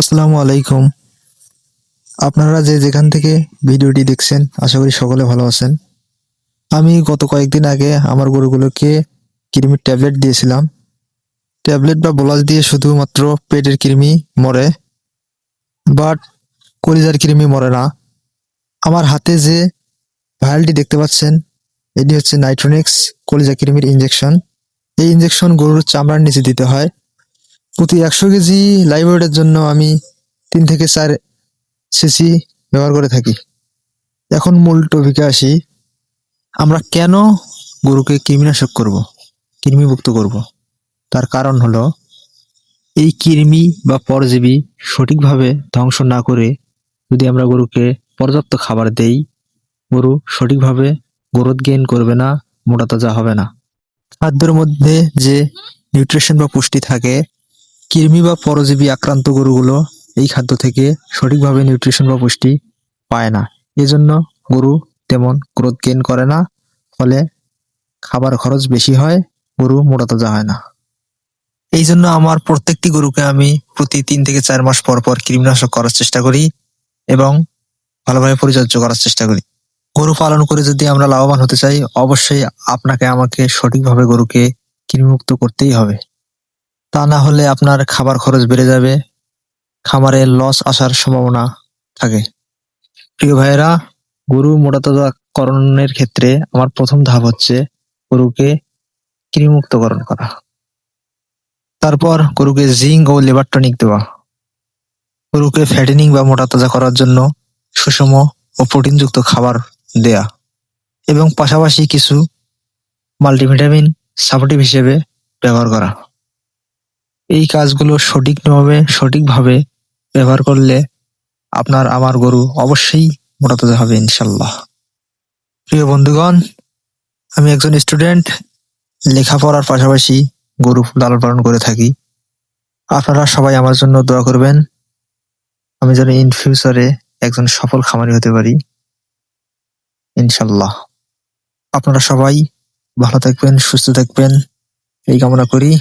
আসসালামু আলাইকুম। আপনারা যে যেখান থেকে ভিডিওটি দেখছেন আশা করি সকলে ভালো আছেন। আমি গত কয়েকদিন আগে আমার গরুগুলোকে কৃমির ট্যাবলেট দিয়েছিলাম। ট্যাবলেট বা বলাস দিয়ে শুধুমাত্র পেটের কৃমি মরে, বাট কলিজার কৃমি মরে না। আমার হাতে যে ভায়ালটি দেখতে পাচ্ছেন, এটি হচ্ছে নাইট্রোনিক্স কলিজা কৃমির ইঞ্জেকশন। এই ইঞ্জেকশন গরুর চামড়ার নিচে দিতে হয়। প্রতি 100 কেজি লাইভ ওয়েটের জন্য আমি 3 থেকে 4 সিসি ব্যবহার করে থাকি। এখন মূল টপিকে আসি। আমরা কেন গরুকে কৃমিনাশক করব, কৃমিমুক্ত করব? তার কারণ হলো, এই কৃমি বা পরজীবী সঠিকভাবে ধ্বংস না করে যদি আমরা গরুকে পর্যাপ্ত খাবার দেই, গরু সঠিকভাবে গ্রোথ গেইন করবে না, মোটা তাজা হবে না। খাদ্যের মধ্যে যে নিউট্রিশন বা পুষ্টি থাকে, কৃমি বা পরজীবী আক্রান্ত গরুগুলো এই খাদ্য থেকে সঠিকভাবে নিউট্রিশন বা পুষ্টি পায় না। এজন্য গরু তেমন গ্রোথ গেইন করে না, ফলে খাবার খরচ বেশি হয়, গরু মোটা তাজা হয় না। এই জন্য আমার প্রত্যেকটি গরুকে আমি প্রতি 3 থেকে 4 মাস পর পর কৃমিনাশক করার চেষ্টা করি এবং ভালোভাবে পরিচর্যা করার চেষ্টা করি। গরু পালন করে যদি আমরা লাভবান হতে চাই, অবশ্যই আপনাকে আমাকে সঠিকভাবে গরুকে কৃমিমুক্ত করতেই হবে। তা না হলে আপনার খাবার খরচ বেড়ে যাবে, খামারে লস আসার সম্ভাবনা থাকে। প্রিয় ভাইয়েরা, গরু মোটা তাজাকরণের ক্ষেত্রে আমার প্রথম ধাপ হচ্ছে গরুকে কৃমিমুক্তকরণ করা। তারপর গরুকে জিঙ্ক ও লিভার টনিক দেওয়া। গরুকে ফ্যাটেনিং বা মোটা তাজা করার জন্য সুষম ও প্রোটিনযুক্ত খাবার দেয়া এবং পাশাপাশি কিছু মাল্টিভিটামিন সাপোর্টিভ হিসেবে ব্যবহার করা। এই কাজগুলো সঠিকভাবে ব্যবহার করলে আপনার আমার গরু অবশ্যই মোটা তাজা হবে ইনশাল্লাহ। প্রিয় বন্ধুগণ, আমি একজন স্টুডেন্ট, লেখাপড়ার পাশাপাশি গরু লালন পালন করে থাকি। আপনারা সবাই আমার জন্য দোয়া করবেন, আমি যেন ইন ফিউচারে একজন সফল খামারি হতে পারি ইনশাল্লাহ। আপনারা সবাই ভালো থাকবেন, সুস্থ থাকবেন, এই কামনা করি।